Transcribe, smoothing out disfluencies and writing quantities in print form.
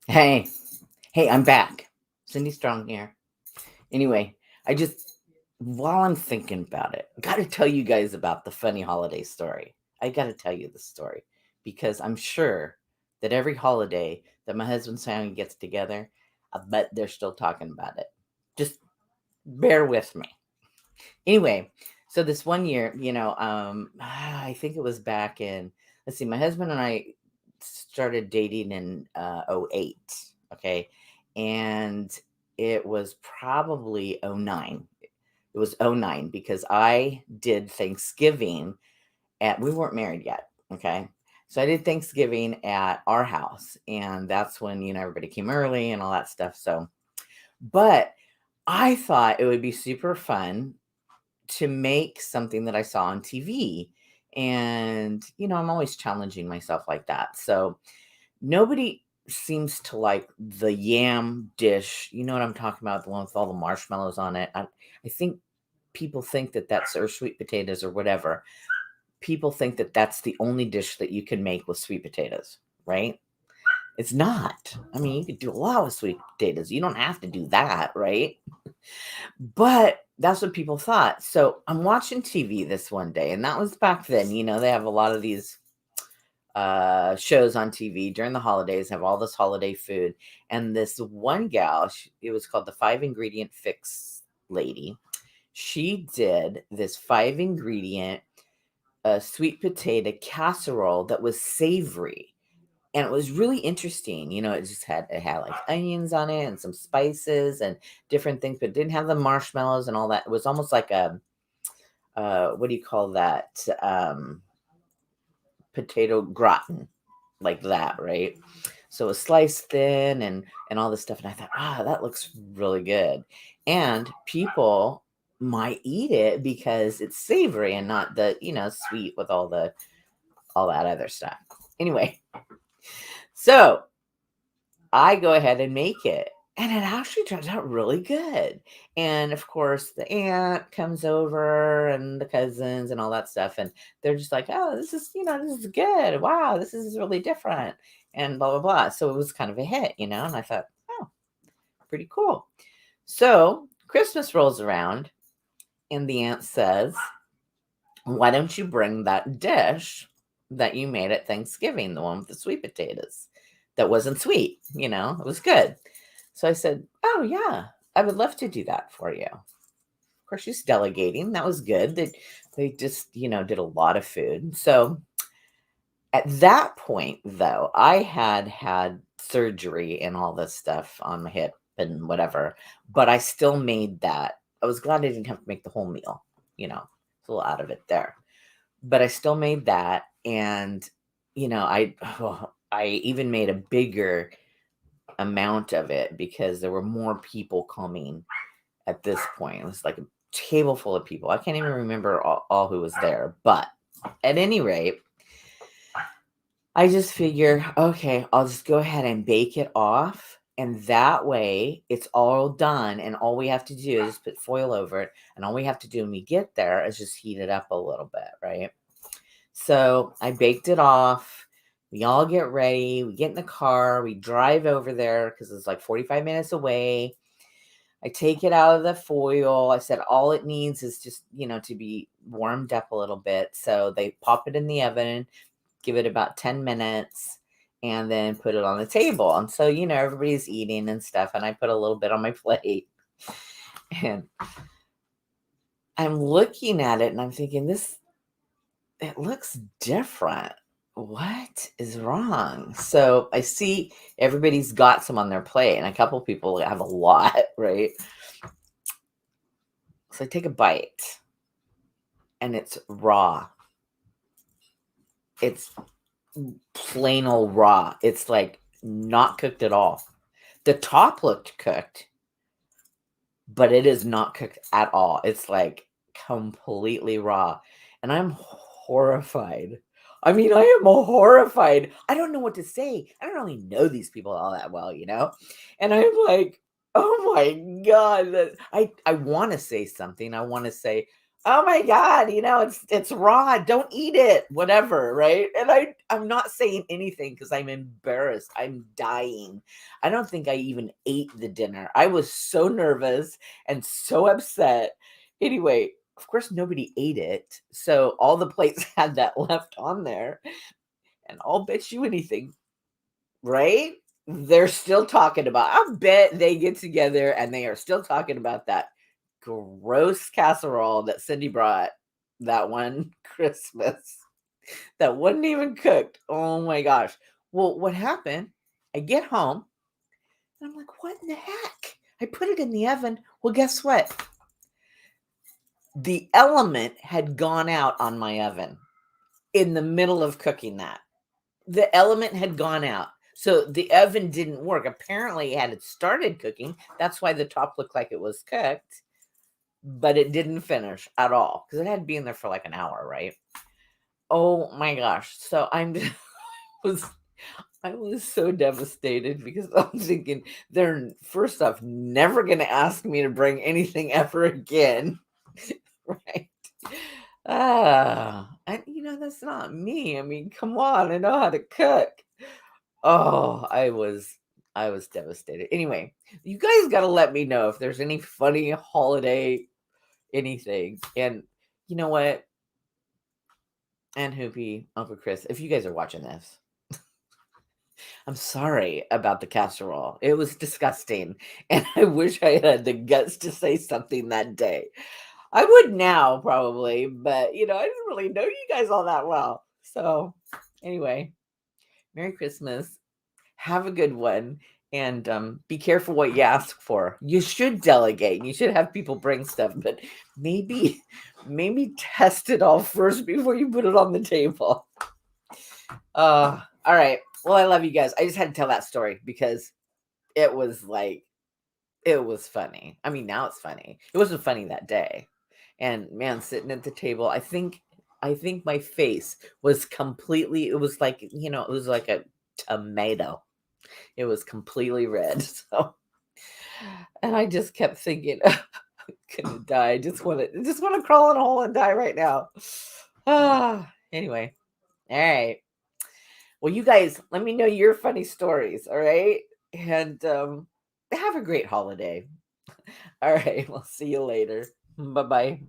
Hey, hey, I'm back. Cindy Strong here. Anyway, I just, while I'm thinking about it, I got to tell you guys about the funny holiday story. I got to tell you the story because I'm sure that every holiday that my husband's family gets together, I bet they're still talking about it. Just bear with me. Anyway, so this one year, I think it was back in, let's see, my husband and I started dating in '08. Okay. And it was probably '09. It was '09 because I did Thanksgiving we weren't married yet. Okay. So I did Thanksgiving at our house. And that's when, everybody came early and all that stuff. So, but I thought it would be super fun to make something that I saw on TV. And, I'm always challenging myself like that. So nobody seems to like the yam dish. You know what I'm talking about? The one with all the marshmallows on it. I think people think that that's, or sweet potatoes or whatever. People think that that's the only dish that you can make with sweet potatoes, right? It's not. I mean, you could do a lot with sweet potatoes. You don't have to do that, right? But that's what people thought. So I'm watching TV this one day, and that was back then. They have a lot of these shows on TV during the holidays, have all this holiday food. And this one gal, it was called the 5 ingredient fix lady. She did this 5 ingredient sweet potato casserole that was savory, and it was really interesting. It had like onions on it and some spices and different things, but it didn't have the marshmallows and all that. It was almost like a what do you call that? Potato gratin, like that, right? So it was sliced thin and all this stuff, and I thought, that looks really good, and people might eat it because it's savory and not the sweet with all that other stuff. Anyway, so I go ahead and make it. And it actually turns out really good. And of course, the aunt comes over and the cousins and all that stuff. And they're just like, oh, this is good. Wow, this is really different. And blah, blah, blah. So it was kind of a hit, and I thought, oh, pretty cool. So Christmas rolls around and the aunt says, why don't you bring that dish that you made at Thanksgiving, the one with the sweet potatoes that wasn't sweet? It was good. So I said, oh, yeah, I would love to do that for you. Of course, she's delegating. That was good. They just, did a lot of food. So at that point, though, I had surgery and all this stuff on my hip and whatever, but I still made that. I was glad I didn't have to make the whole meal, it's a little out of it there, but I still made that. And, I even made a bigger amount of it because there were more people coming at this point. It was like a table full of people. I can't even remember all who was there. But at any rate, I just figure, okay, I'll just go ahead and bake it off. And that way it's all done. And all we have to do is just put foil over it. And all we have to do when we get there is just heat it up a little bit, right? So I baked it off. We all get ready. We get in the car. We drive over there because it's like 45 minutes away. I take it out of the foil. I said all it needs is just, to be warmed up a little bit. So they pop it in the oven, give it about 10 minutes, and then put it on the table. And so, everybody's eating and stuff. And I put a little bit on my plate. And I'm looking at it and I'm thinking, it looks different. What is wrong? So I see everybody's got some on their plate, and a couple people have a lot, right? So I take a bite, and it's raw. It's plain old raw. It's like not cooked at all. The top looked cooked, but it is not cooked at all. It's like completely raw. And I'm horrified. I mean, I am horrified. I don't know what to say. I don't really know these people all that well. And I'm like, oh my God. I want to say something. I want to say, Oh my God, it's raw. Don't eat it, whatever, right? And I'm not saying anything because I'm embarrassed. I'm dying. I don't think I even ate the dinner. I was so nervous and so upset. Anyway, of course, nobody ate it. So all the plates had that left on there. And I'll bet you anything, right? They're still talking about, I bet they get together and they are still talking about that gross casserole that Cindy brought that one Christmas that wasn't even cooked. Oh my gosh. Well, what happened? I get home and I'm like, what in the heck? I put it in the oven. Well, guess what? The element had gone out on my oven in the middle of cooking that. The element had gone out. So the oven didn't work. Apparently, it had started cooking. That's why the top looked like it was cooked, but it didn't finish at all because it had been there for like an hour, right? Oh my gosh. So was I was so devastated because I'm thinking they're first off never gonna ask me to bring anything ever again. Right. And that's not me. I mean, come on, I know how to cook. Oh, I was devastated. Anyway, you guys got to let me know if there's any funny holiday anything. And you know what? And Hoopy, Uncle Chris, if you guys are watching this, I'm sorry about the casserole. It was disgusting. And I wish I had the guts to say something that day. I would now probably, but I didn't really know you guys all that well. So anyway, Merry Christmas. Have a good one. And be careful what you ask for. You should delegate. You should have people bring stuff, but maybe test it all first before you put it on the table. All right. Well, I love you guys. I just had to tell that story because it was funny. I mean, now it's funny. It wasn't funny that day. And man, sitting at the table, I think my face was completely, it was like, it was like a tomato. It was completely red. So, and I just kept thinking, I'm gonna die. I just want to crawl in a hole and die right now. Anyway. All right. Well, you guys, let me know your funny stories, all right? And have a great holiday. All right, we'll see you later. Bye-bye.